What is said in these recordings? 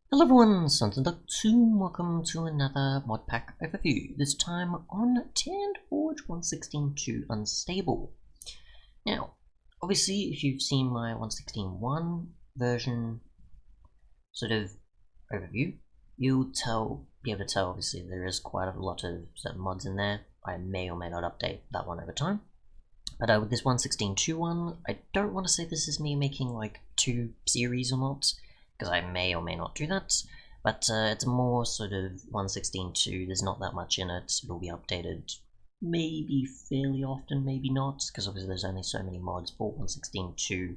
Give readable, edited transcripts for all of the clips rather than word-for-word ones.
Hello everyone, Sunson2, welcome to another mod pack overview, this time on Tanned Forge 1.16.2 Unstable. Now, obviously if you've seen my 1.16.1 version sort of overview, you'll be able to tell obviously there is quite a lot of certain mods in there. I may or may not update that one over time. But with this 1.16.2 one, I don't want to say this is me making like two series or not, because I may or may not do that, but it's more sort of 1.16.2, there's not that much in it, it'll be updated maybe fairly often, maybe not, because obviously there's only so many mods for 1.16.2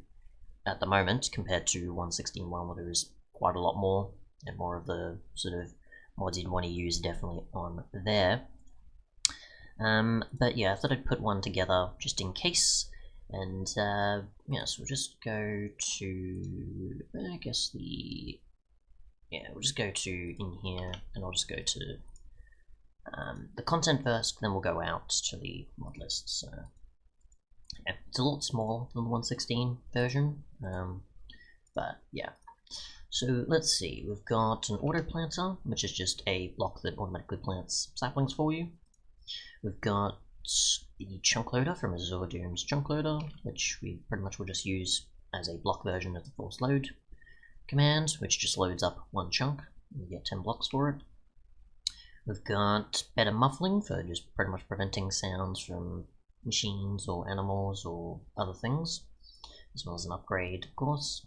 at the moment, compared to 1.16.1 where there is quite a lot more, and more of the sort of mods you'd want to use definitely on there. But yeah, I thought I'd put one together just in case. And yeah, so we'll just go to, I guess we'll just go to in here, and I'll just go to the content first, then we'll go out to the mod list. So yeah, it's a lot smaller than the 1.16 version, but yeah. So let's see, we've got an auto planter, which is just a block that automatically plants saplings for you. We've got the chunk loader from Azure Doom's chunk loader, which we pretty much will just use as a block version of the force load command, which just loads up one chunk, and you get 10 blocks for it. We've got better muffling for just pretty much preventing sounds from machines or animals or other things, as well as an upgrade, of course.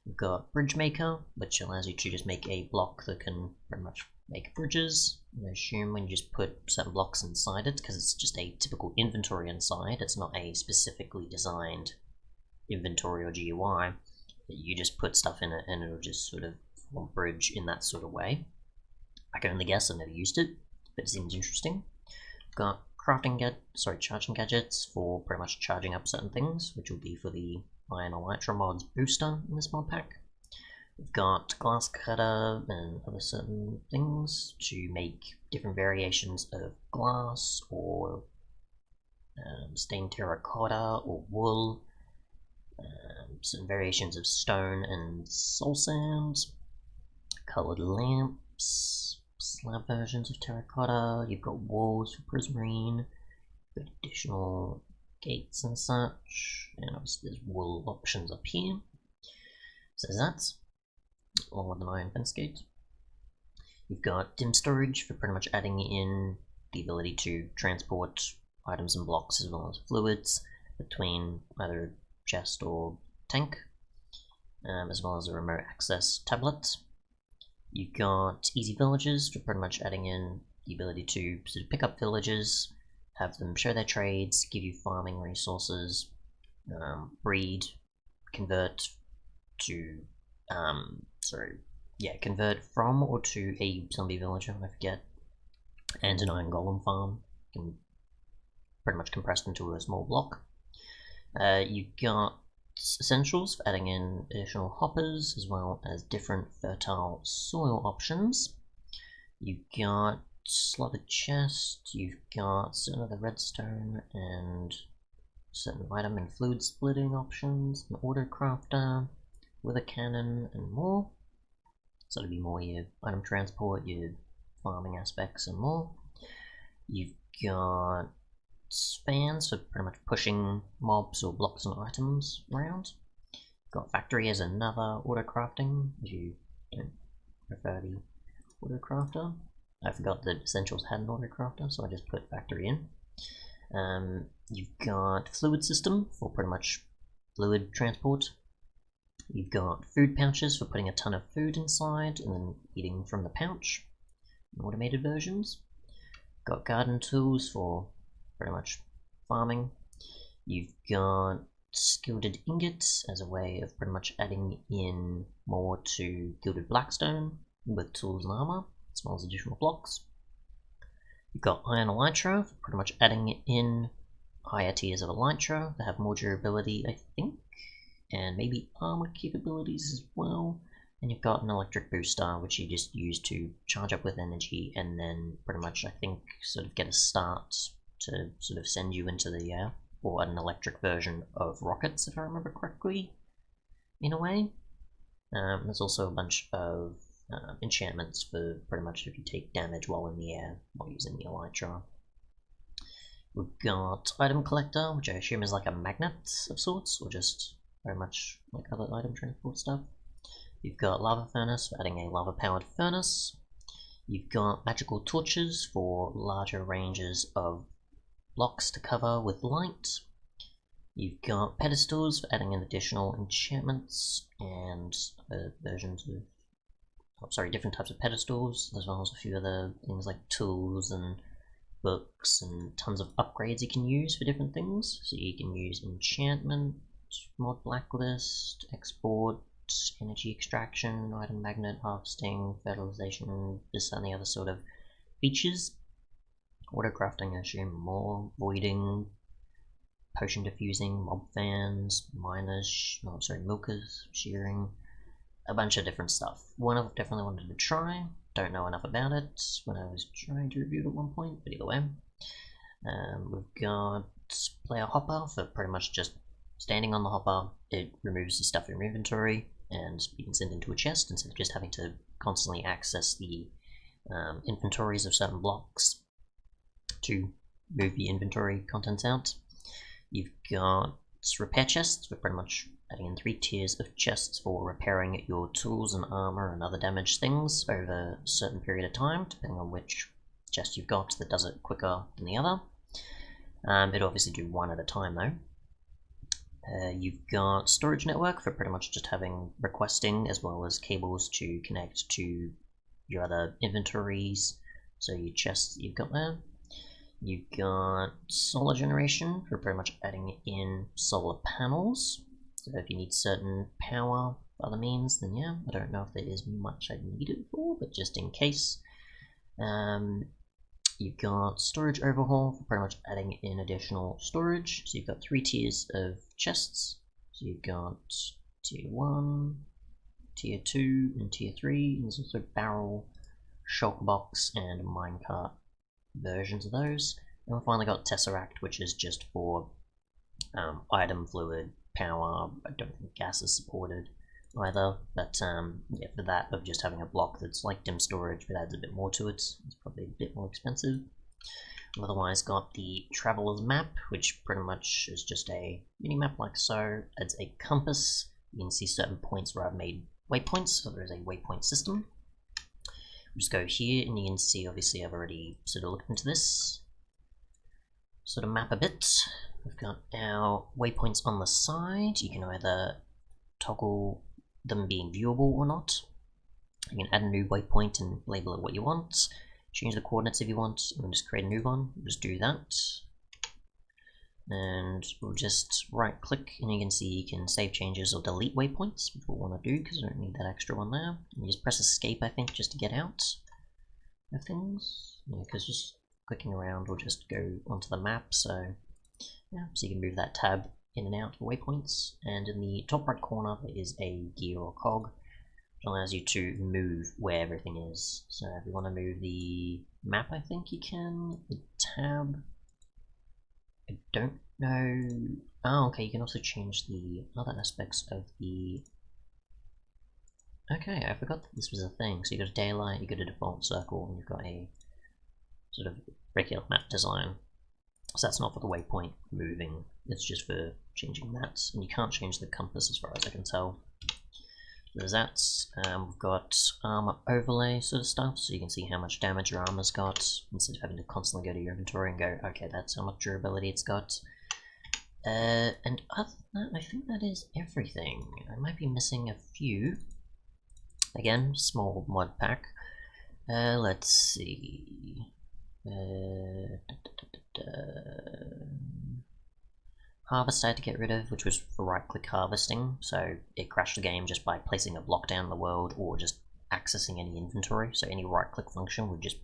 We've got Bridge Maker, which allows you to just make a block that can pretty much make bridges. I assume when you just put certain blocks inside it, because it's just a typical inventory inside, it's not a specifically designed inventory or GUI, you just put stuff in it and it'll just sort of form a bridge in that sort of way. I can only guess, I've never used it, but it seems interesting. We've got charging gadgets for pretty much charging up certain things, which will be for the Iron Elytra mods booster in this mod pack. We've got glass cutter and other certain things to make different variations of glass or stained terracotta or wool, some variations of stone and soul sand, coloured lamps, slab versions of terracotta, you've got walls for prismarine, you've got additional gates and such, and obviously there's wool options up here. So that's all with an iron fence gate. You've got dim storage for pretty much adding in the ability to transport items and blocks as well as fluids between either chest or tank, as well as a remote access tablet. You've got easy villages for pretty much adding in the ability to sort of pick up villages, have them show their trades, give you farming resources, breed, convert to, convert from or to a zombie villager, I forget, and an iron golem farm, can pretty much compressed into a small block. You got essentials for adding in additional hoppers, as well as different fertile soil options. You've got slotted chest, you've got certain other redstone and certain item and fluid splitting options, an auto crafter, with a cannon and more. So it'll be more your item transport, your farming aspects and more. You've got spans for pretty much pushing mobs or blocks and items around. Got factory as another auto crafting, if you don't prefer the auto crafter. I forgot that essentials had an auto crafter, so I just put factory in. You've got fluid system for pretty much fluid transport. You've got food pouches for putting a ton of food inside and then eating from the pouch, automated versions. Got garden tools for pretty much farming. You've got gilded ingots as a way of pretty much adding in more to gilded blackstone with tools and armor, as well as additional blocks. You've got iron elytra for pretty much adding in higher tiers of elytra that have more durability, I think, and maybe armor capabilities as well. And you've got an electric booster, which you just use to charge up with energy and then pretty much, I think, sort of get a start to sort of send you into the air, or an electric version of rockets, if I remember correctly, in a way. There's also a bunch of enchantments for pretty much if you take damage while in the air while using the Elytra. We've got Item Collector, which I assume is like a magnet of sorts, or just very much like other item transport stuff. You've got Lava Furnace for adding a lava-powered furnace. You've got Magical Torches for larger ranges of blocks to cover with light. You've got Pedestals for adding in additional enchantments and versions of, different types of pedestals, as well as a few other things like tools and books and tons of upgrades you can use for different things. So you can use enchantment, mod blacklist, export, energy extraction, item magnet, harvesting, fertilization, this and the other sort of features. Auto crafting, I assume, more voiding, potion diffusing, mob fans, miners, milkers, shearing, a bunch of different stuff. One I've definitely wanted to try. Don't know enough about it when I was trying to review it at one point, but either way. We've got Player Hopper for pretty much just standing on the hopper. It removes the stuff in your inventory, and you can send it into a chest instead of just having to constantly access the inventories of certain blocks to move the inventory contents out. You've got repair chests for pretty much adding in 3 tiers of chests for repairing your tools and armor and other damaged things over a certain period of time, depending on which chest you've got that does it quicker than the other. It'll obviously do one at a time though. You've got storage network for pretty much just having requesting as well as cables to connect to your other inventories, so your chests that you've got there. You've got solar generation for pretty much adding in solar panels. So if you need certain power for other means, then yeah, I don't know if there is much I need it for, but just in case. You've got storage overhaul for pretty much adding in additional storage. So you've got 3 tiers of chests. So you've got tier 1, tier 2, and tier 3. And there's also barrel, shulk box, and minecart versions of those. And we've finally got Tesseract, which is just for item fluid, power. I don't think gas is supported either, but yeah, for that of just having a block that's like dim storage but adds a bit more to it, it's probably a bit more expensive. We've otherwise got the Traveler's Map, which pretty much is just a mini map like so. Adds a compass. You can see certain points where I've made waypoints, so there is a waypoint system. We'll just go here and you can see obviously I've already sort of looked into this sort of map a bit. We've got our waypoints on the side. You can either toggle them being viewable or not. You can add a new waypoint and label it what you want. Change the coordinates if you want, and just create a new one. We'll just do that. And we'll just right click and you can see you can save changes or delete waypoints, which we'll want to do because I don't need that extra one there. And you just press escape, I think, just to get out of things. Yeah, because just clicking around will just go onto the map, so yeah, so you can move that tab in and out of waypoints. And in the top right corner there is a gear or cog, which allows you to move where everything is. So if you want to move the map, I think you can. The tab, I don't know. Oh, okay, you can also change the other aspects of the... Okay, I forgot that this was a thing. So you got a daylight, you got a default circle, and you've got a sort of regular map design. So that's not for the waypoint moving, it's just for changing that. And you can't change the compass as far as I can tell. There's that. We've got armor overlay sort of stuff, so you can see how much damage your armor's got, instead of having to constantly go to your inventory and go, okay, that's how much durability it's got. And other than that, I think that is everything. I might be missing a few. Again, small mod pack. Let's see. Harvest I had to get rid of, which was for right-click harvesting, so it crashed the game just by placing a block down in the world or just accessing any inventory, so any right-click function would just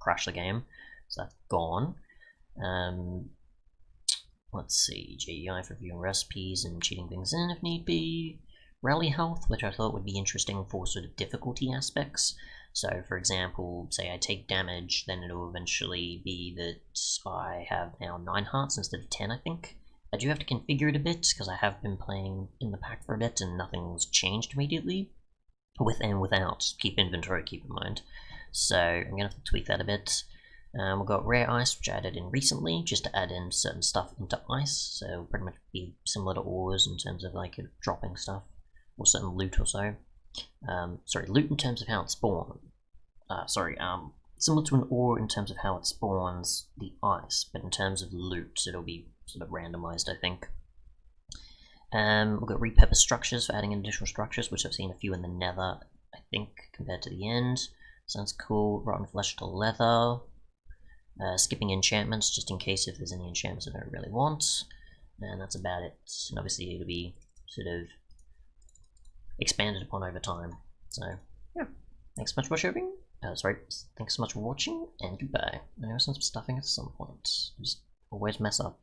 crash the game, so that's gone. Let's see, GEI for viewing recipes and cheating things in if need be. Rally health, which I thought would be interesting for sort of difficulty aspects. So, for example, say I take damage, then it'll eventually be that I have now 9 hearts instead of 10, I think. I do have to configure it a bit, because I have been playing in the pack for a bit and nothing's changed immediately. with and without keep inventory, keep in mind. So I'm going to have to tweak that a bit. We've got rare ice, which I added in recently, just to add in certain stuff into ice, so it'll pretty much be similar to ores in terms of like dropping stuff, or certain loot or so. Sorry, loot in terms of how it spawns. Similar to an ore in terms of how it spawns the ice, but in terms of loot, it'll be sort of randomized, I think. We've got repurposed structures for adding in additional structures, which I've seen a few in the nether, I think, compared to the end. Sounds cool. Rotten flesh to leather. Skipping enchantments, just in case if there's any enchantments I don't really want. And that's about it. And obviously it'll be sort of expanded upon over time. So, yeah. Thanks so much for shopping. Thanks so much for watching, and goodbye. I know some stuffing at some point. Just always mess up.